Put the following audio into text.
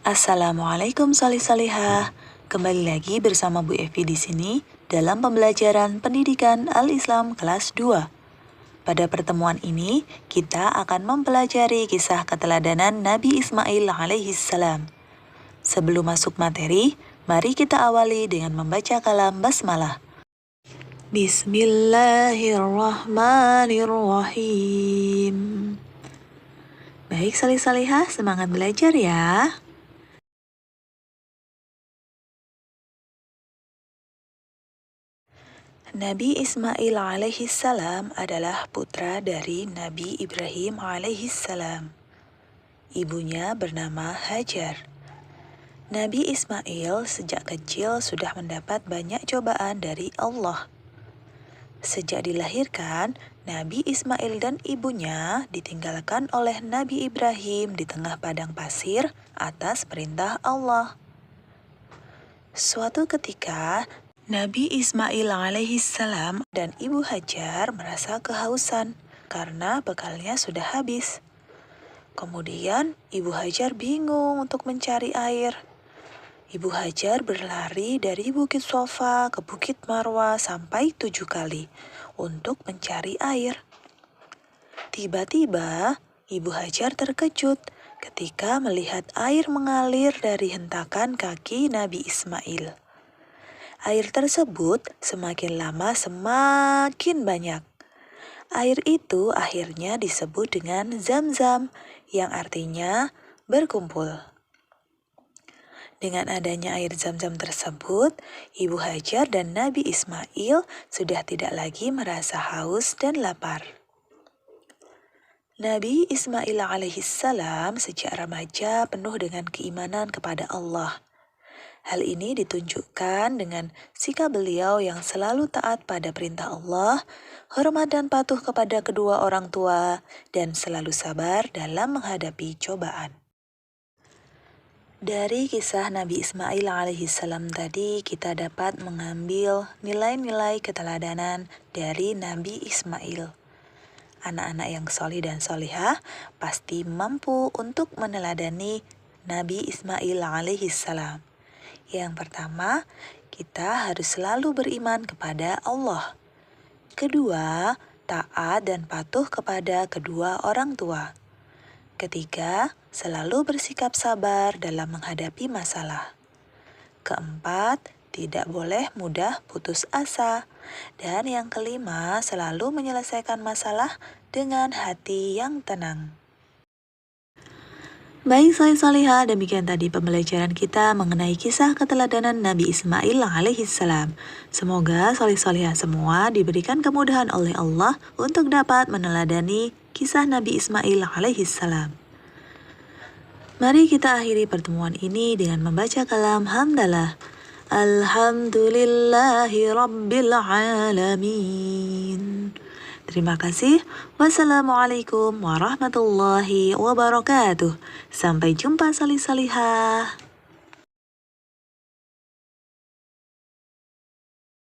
Assalamualaikum solih-solihah. Kembali lagi bersama Bu Evi di sini dalam pembelajaran Pendidikan Al-Islam kelas 2. Pada pertemuan ini, kita akan mempelajari kisah keteladanan Nabi Ismail alaihissalam. Sebelum masuk materi, mari kita awali dengan membaca kalam basmalah. Bismillahirrahmanirrahim. Baik solih-solihah, semangat belajar ya. Nabi Ismail alaihissalam adalah putra dari Nabi Ibrahim alaihissalam. Ibunya bernama Hajar. Nabi Ismail sejak kecil sudah mendapat banyak cobaan dari Allah. Sejak dilahirkan, Nabi Ismail dan ibunya ditinggalkan oleh Nabi Ibrahim di tengah padang pasir atas perintah Allah. Suatu ketika, Nabi Ismail alaihissalam dan Ibu Hajar merasa kehausan karena bekalnya sudah habis. Kemudian Ibu Hajar bingung untuk mencari air. Ibu Hajar berlari dari Bukit Sofa ke Bukit Marwa sampai 7 kali untuk mencari air. Tiba-tiba Ibu Hajar terkejut ketika melihat air mengalir dari hentakan kaki Nabi Ismail. Air tersebut semakin lama semakin banyak. Air itu akhirnya disebut dengan Zam-Zam, yang artinya berkumpul. Dengan adanya air Zam-Zam tersebut, Ibu Hajar dan Nabi Ismail sudah tidak lagi merasa haus dan lapar. Nabi Ismail alaihissalam sejak remaja penuh dengan keimanan kepada Allah. Hal ini ditunjukkan dengan sikap beliau yang selalu taat pada perintah Allah, hormat dan patuh kepada kedua orang tua, dan selalu sabar dalam menghadapi cobaan. Dari kisah Nabi Ismail alaihissalam tadi, kita dapat mengambil nilai-nilai keteladanan dari Nabi Ismail. Anak-anak yang solih dan solihah pasti mampu untuk meneladani Nabi Ismail alaihissalam. Yang pertama, kita harus selalu beriman kepada Allah. Kedua, taat dan patuh kepada kedua orang tua. Ketiga, selalu bersikap sabar dalam menghadapi masalah. Keempat, tidak boleh mudah putus asa. Dan yang kelima, selalu menyelesaikan masalah dengan hati yang tenang. Baik solih-solihah, demikian tadi pembelajaran kita mengenai kisah keteladanan Nabi Ismail alaihissalam. Semoga solih-solihah semua diberikan kemudahan oleh Allah untuk dapat meneladani kisah Nabi Ismail alaihissalam. Mari kita akhiri pertemuan ini dengan membaca kalam hamdalah. Alhamdulillahi Rabbil Alamin. Terima kasih. Wassalamualaikum warahmatullahi wabarakatuh. Sampai jumpa solih-solihah.